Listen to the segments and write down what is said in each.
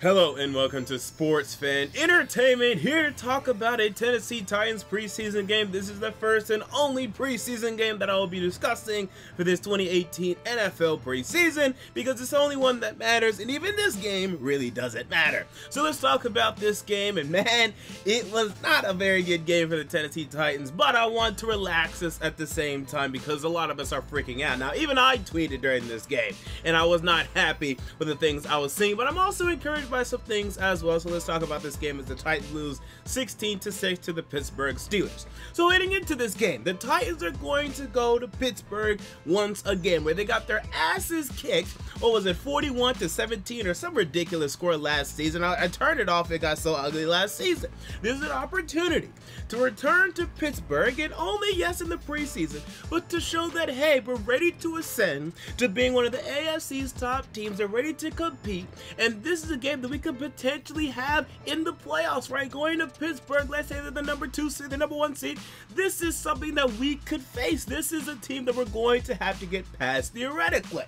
Hello and welcome to Sports Fan Entertainment, here to talk about a Tennessee Titans preseason game. This is the first and only preseason game that I will be discussing for this 2018 NFL preseason, because it's the only one that matters, and even this game really doesn't matter. So let's talk about this game, and man, it was not a very good game for the Tennessee Titans, but I want to relax us at the same time because a lot of us are freaking out. Now, even I tweeted during this game, and I was not happy with the things I was seeing, but I'm also encouraged by some things as well. So let's talk about this game as the Titans lose 16-6 to the Pittsburgh Steelers. So heading into this game, the Titans are going to go to Pittsburgh once again, where they got their asses kicked. What was it, 41-17 or some ridiculous score last season? I turned it off, it got so ugly last season. This is an opportunity to return to Pittsburgh, and only, yes, in the preseason, but to show that, hey, we're ready to ascend to being one of the AFC's top teams. They're ready to compete, and this is a game that we could potentially have in the playoffs, right? Going to Pittsburgh, let's say they're the number 2 seed, the number 1 seed. This is something that we could face. This is a team that we're going to have to get past theoretically.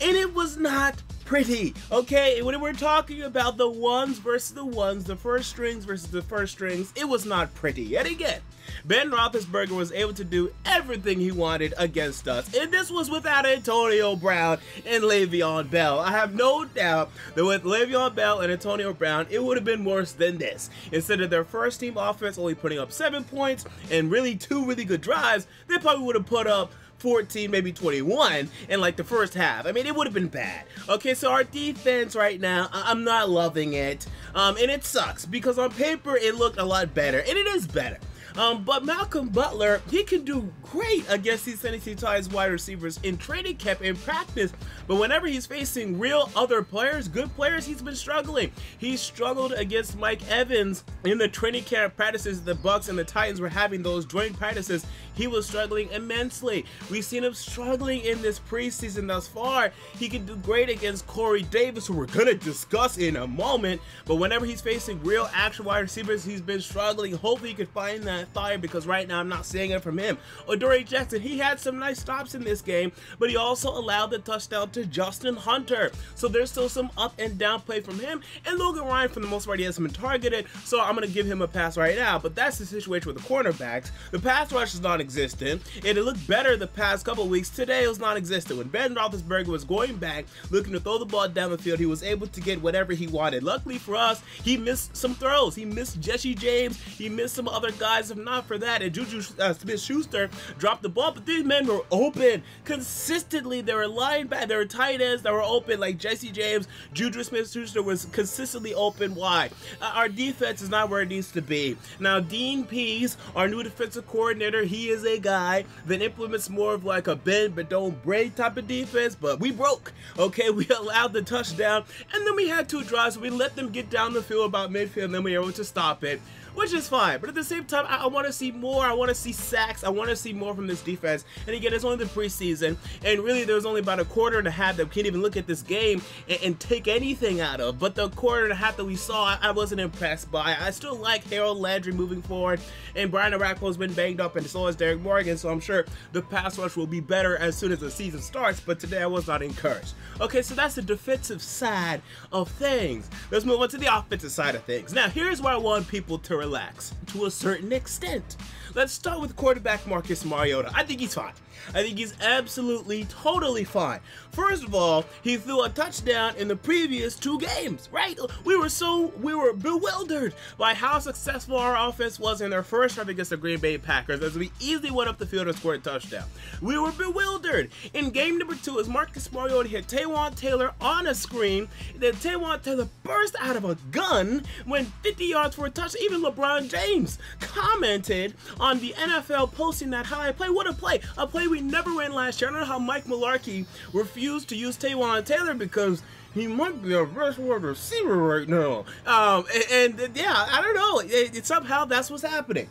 And it was not pretty, okay? When we're talking about the ones versus the ones, the first strings versus the first strings, it was not pretty. Yet again, Ben Roethlisberger was able to do everything he wanted against us, and this was without Antonio Brown and Le'Veon Bell. I have no doubt that with Le'Veon Bell and Antonio Brown, it would have been worse than this. Instead of their first team offense only putting up 7 points and really 2 really good drives, they probably would have put up 14, maybe 21 in like the first half. I mean, it would have been bad. Okay, so our defense right now, I'm not loving it. And it sucks because on paper it looked a lot better, and it is better. But Malcolm Butler, he can do great against these Tennessee Titans wide receivers in training camp, in practice, but whenever he's facing real other players, good players, he's been struggling. He struggled against Mike Evans in the training camp practices. The Bucs and the Titans were having those joint practices. He was struggling immensely. We've seen him struggling in this preseason thus far. He can do great against Corey Davis, who we're gonna discuss in a moment, but whenever he's facing real actual wide receivers, he's been struggling. Hopefully he can find that fire, because right now I'm not seeing it from him. Adoree Jackson, he had some nice stops in this game, but he also allowed the touchdown to Justin Hunter. So there's still some up and down play from him, and Logan Ryan, for the most part, he hasn't been targeted, so I'm going to give him a pass right now. But that's the situation with the cornerbacks. The pass rush is non-existent, and it looked better the past couple weeks. Today it was non-existent. When Ben Roethlisberger was going back, looking to throw the ball down the field, he was able to get whatever he wanted. Luckily for us, he missed some throws. He missed Jesse James, he missed some other guys. If not for that, and Juju Smith-Schuster dropped the ball, but these men were open consistently. They were linebackers, they were tight ends that were open, like Jesse James. Juju Smith-Schuster was consistently open. Why? Our defense is not where it needs to be. Now, Dean Pease, our new defensive coordinator, he is a guy that implements more of like a bend but don't break type of defense, but we broke. Okay, we allowed the touchdown, and then we had 2 drives. We let them get down the field about midfield, and then we were able to stop it, which is fine. But at the same time, I want to see more. I want to see sacks. I want to see more from this defense. And again, it's only the preseason, and really there's only about a quarter and a half that we can't even look at this game and take anything out of. But the quarter and a half that we saw, I wasn't impressed by. I still like Harold Landry moving forward, and Brian Orakpo's been banged up, and so is Derek Morgan, so I'm sure the pass rush will be better as soon as the season starts, but today I was not encouraged. Okay, so that's the defensive side of things. Let's move on to the offensive side of things. Now, here's where I want people to relax to a certain extent. Let's start with quarterback Marcus Mariota. I think he's fine. I think he's absolutely, totally fine. First of all, he threw a touchdown in the previous 2 games, right? We were bewildered by how successful our offense was in their first drive against the Green Bay Packers, as we easily went up the field and scored a touchdown. We were bewildered. In game number 2, as Marcus Mariota hit Taywan Taylor on a screen, then Taywan Taylor burst out of a gun, went 50 yards for a touchdown. Even LeBron James commented on the NFL posting that highlight play. What a play! A play we never ran last year. I don't know how Mike Mularkey refused to use Taywan Taylor, because he might be a best wide receiver right now. Yeah, I don't know. Somehow that's what's happening.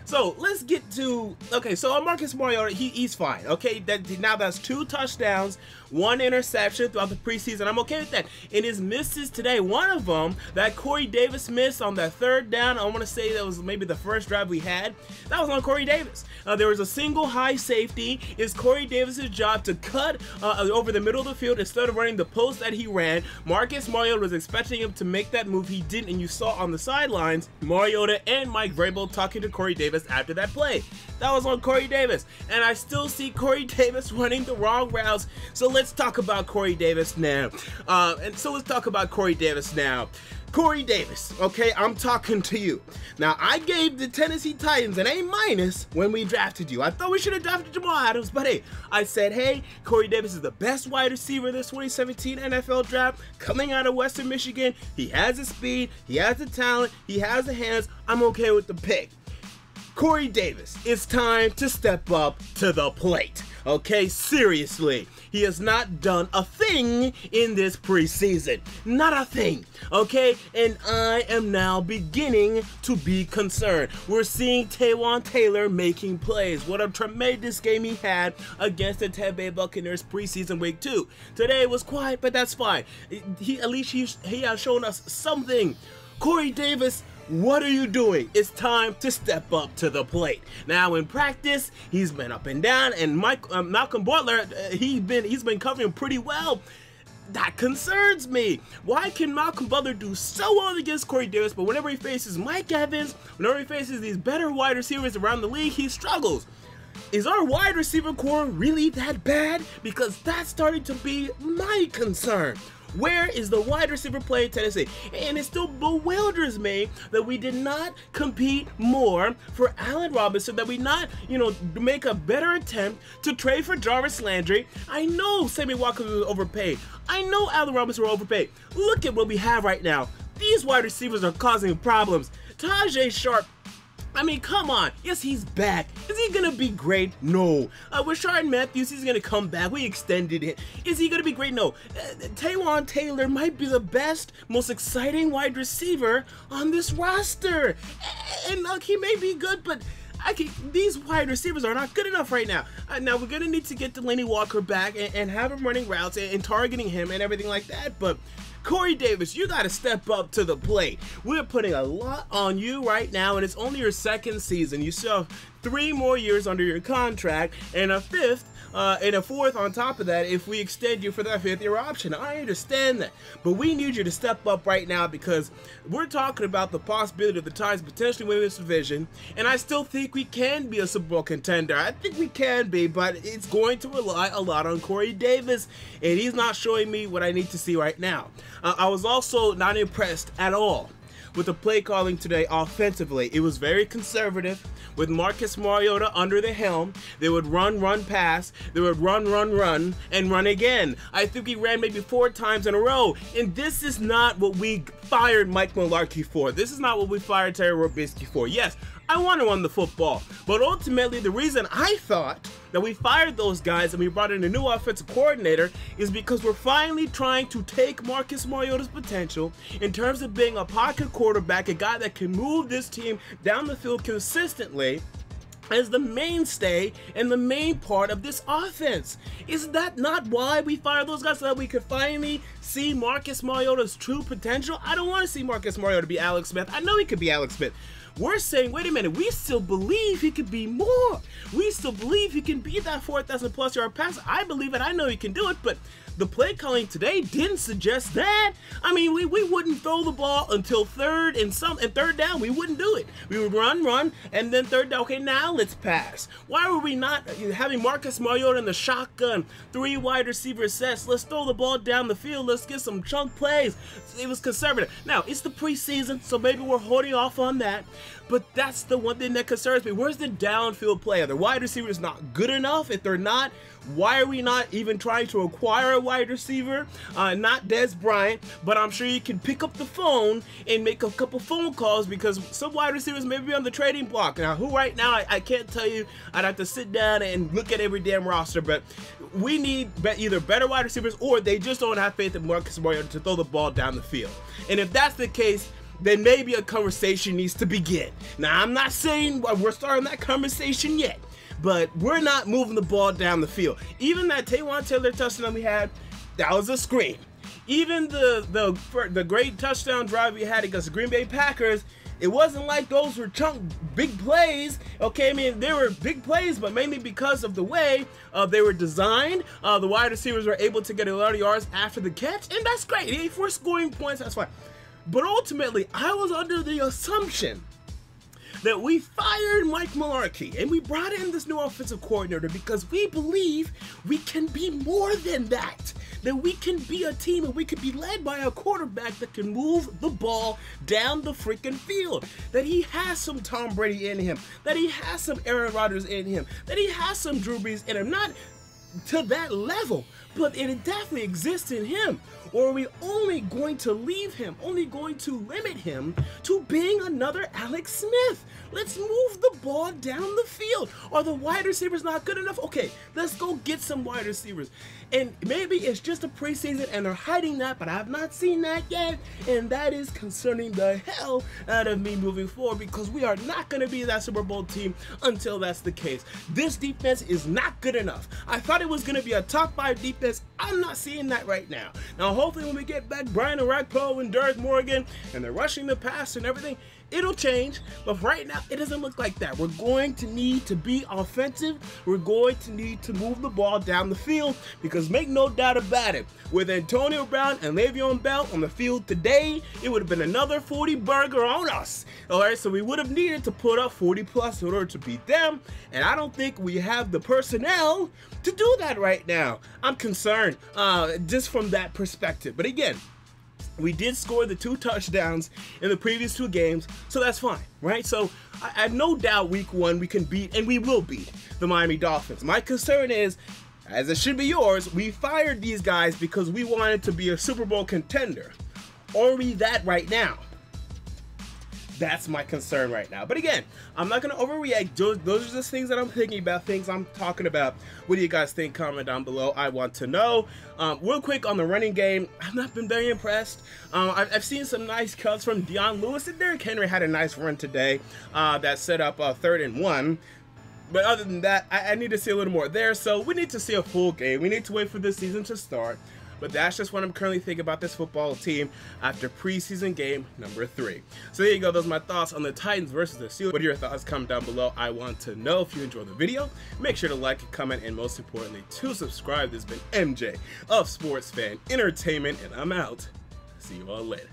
So let's get to, okay, so on Marcus Mariota, he's fine, okay? Now that's 2 touchdowns, 1 interception throughout the preseason. I'm okay with that. In his misses today, one of them, that Corey Davis missed on that 3rd down, I want to say that was maybe the first drive we had, that was on Corey Davis. There was a single high safety. It's Corey Davis's job to cut over the middle of the field instead of running the post that he ran. Marcus Mariota was expecting him to make that move. He didn't, and you saw on the sidelines, Mariota and Mike Vrabel talking to Corey Davis after that play. That was on Corey Davis, and I still see Corey Davis running the wrong routes. So let's talk about Corey Davis now. Corey Davis, okay, I'm talking to you. Now, I gave the Tennessee Titans an A- when we drafted you. I thought we should have drafted Jamal Adams, but hey, I said, hey, Corey Davis is the best wide receiver in this 2017 NFL draft, coming out of Western Michigan. He has the speed, he has the talent, he has the hands. I'm okay with the pick. Corey Davis, it's time to step up to the plate. Okay, seriously, he has not done a thing in this preseason. Not a thing, okay? And I am now beginning to be concerned. We're seeing Taywan Taylor making plays. What a tremendous game he had against the Tampa Bay Buccaneers preseason week 2. Today was quiet, but that's fine. At least he has shown us something. Corey Davis, what are you doing? It's time to step up to the plate. Now in practice, he's been up and down, and Malcolm Butler, he's been covering pretty well. That concerns me. Why can Malcolm Butler do so well against Corey Davis, but whenever he faces Mike Evans, whenever he faces these better wide receivers around the league, he struggles? Is our wide receiver core really that bad? Because that's starting to be my concern. Where is the wide receiver play in Tennessee? And it still bewilders me that we did not compete more for Allen Robinson, that we not, make a better attempt to trade for Jarvis Landry. I know Sammy Watkins was overpaid. I know Allen Robinson was overpaid. Look at what we have right now. These wide receivers are causing problems. Tajay Sharp, I mean, come on. Yes, he's back. Is he going to be great? No. Rashard Matthews, he's going to come back. We extended it. Is he going to be great? No. Taywan Taylor might be the best, most exciting wide receiver on this roster. And look, he may be good, but these wide receivers are not good enough right now. Now, we're going to need to get Delaney Walker back and have him running routes and targeting him and everything like that, but Corey Davis, you got to step up to the plate. We're putting a lot on you right now, and it's only your 2nd season. You still have 3 more years under your contract, and a 5th and a 4th on top of that if we extend you for that 5th-year option. I understand that, but we need you to step up right now because we're talking about the possibility of the Titans potentially winning this division, and I still think we can be a Super Bowl contender. I think we can be, but it's going to rely a lot on Corey Davis, and he's not showing me what I need to see right now. I was also not impressed at all with the play calling today offensively. It was very conservative with Marcus Mariota under the helm. They would run, pass. They would run, and run again. I think he ran maybe 4 times in a row, and this is not what we fired Mike Mularkey for. This is not what we fired Terry Robisky for. Yes, I want to run the football, but ultimately the reason I thought that we fired those guys and we brought in a new offensive coordinator is because we're finally trying to take Marcus Mariota's potential in terms of being a pocket quarterback, a guy that can move this team down the field consistently as the mainstay and the main part of this offense. Is that not why we fired those guys, so that we could finally see Marcus Mariota's true potential? I don't want to see Marcus Mariota be Alex Smith. I know he could be Alex Smith. We're saying, wait a minute, we still believe he could be more. We still believe he can be that 4,000+ yard passer. I believe it. I know he can do it, but the play calling today didn't suggest that. I mean, we wouldn't throw the ball until 3rd and 3rd down. We wouldn't do it. We would run, and then 3rd down. Okay, now let's pass. Why were we not having Marcus Mariota in the shotgun, 3 wide receiver sets? Let's throw the ball down the field. Let's get some chunk plays. It was conservative. Now, it's the preseason, so maybe we're holding off on that. But that's the one thing that concerns me. Where's the downfield play? Are the wide receivers not good enough? If they're not, why are we not even trying to acquire a wide receiver? Not Des Bryant, but I'm sure you can pick up the phone and make a couple phone calls because some wide receivers may be on the trading block. Now, who right now, I can't tell you. I'd have to sit down and look at every damn roster, but we need either better wide receivers or they just don't have faith in Marcus Mariota to throw the ball down the field. And if that's the case, then maybe a conversation needs to begin. Now, I'm not saying we're starting that conversation yet, but we're not moving the ball down the field. Even that Taywan Taylor touchdown we had, that was a screen. Even the great touchdown drive we had against the Green Bay Packers, it wasn't like those were big plays. Okay, I mean, they were big plays, but mainly because of the way they were designed. The wide receivers were able to get a lot of yards after the catch, and that's great. If we're scoring points, that's fine. But ultimately, I was under the assumption that we fired Mike Mularkey and we brought in this new offensive coordinator because we believe we can be more than that. That we can be a team and we can be led by a quarterback that can move the ball down the freaking field. That he has some Tom Brady in him. That he has some Aaron Rodgers in him. That he has some Drew Brees in him. Not to that level, but it definitely exists in him. Or are we only going to leave him, only going to limit him to being another Alex Smith? Let's move the ball down the field. Are the wide receivers not good enough? Okay, let's go get some wide receivers. And maybe it's just a preseason and they're hiding that, but I've not seen that yet. And that is concerning the hell out of me moving forward because we are not going to be that Super Bowl team until that's the case. This defense is not good enough. I thought it was going to be a top 5 defense. I'm not seeing that right now. Now, hopefully when we get back Brian Orakpo and Derek Morgan and they're rushing the pass and everything, it'll change, but right now it doesn't look like that. We're going to need to be offensive. We're going to need to move the ball down the field because make no doubt about it, with Antonio Brown and Le'Veon Bell on the field today, it would have been another 40 burger on us. All right, so we would have needed to put up 40 plus in order to beat them, and I don't think we have the personnel to do that right now. I'm concerned just from that perspective, but again, we did score the 2 touchdowns in the previous 2 games, so that's fine, right? So I have no doubt week 1 we can beat, and we will beat, the Miami Dolphins. My concern is, as it should be yours, we fired these guys because we wanted to be a Super Bowl contender. Are we that right now? That's my concern right now. But again, I'm not going to overreact. Those are just things that I'm thinking about, things I'm talking about. What do you guys think? Comment down below. I want to know. Real quick on the running game, I've not been very impressed. I've seen some nice cuts from Deion Lewis, and Derrick Henry had a nice run today that set up 3rd and 1. But other than that, I need to see a little more there. So we need to see a full game. We need to wait for this season to start. But that's just what I'm currently thinking about this football team after preseason game number 3. So there you go. Those are my thoughts on the Titans versus the Steelers. What are your thoughts? Comment down below. I want to know. If you enjoyed the video, make sure to like, comment, and most importantly, to subscribe. This has been MJ of Sports Fan Entertainment, and I'm out. See you all later.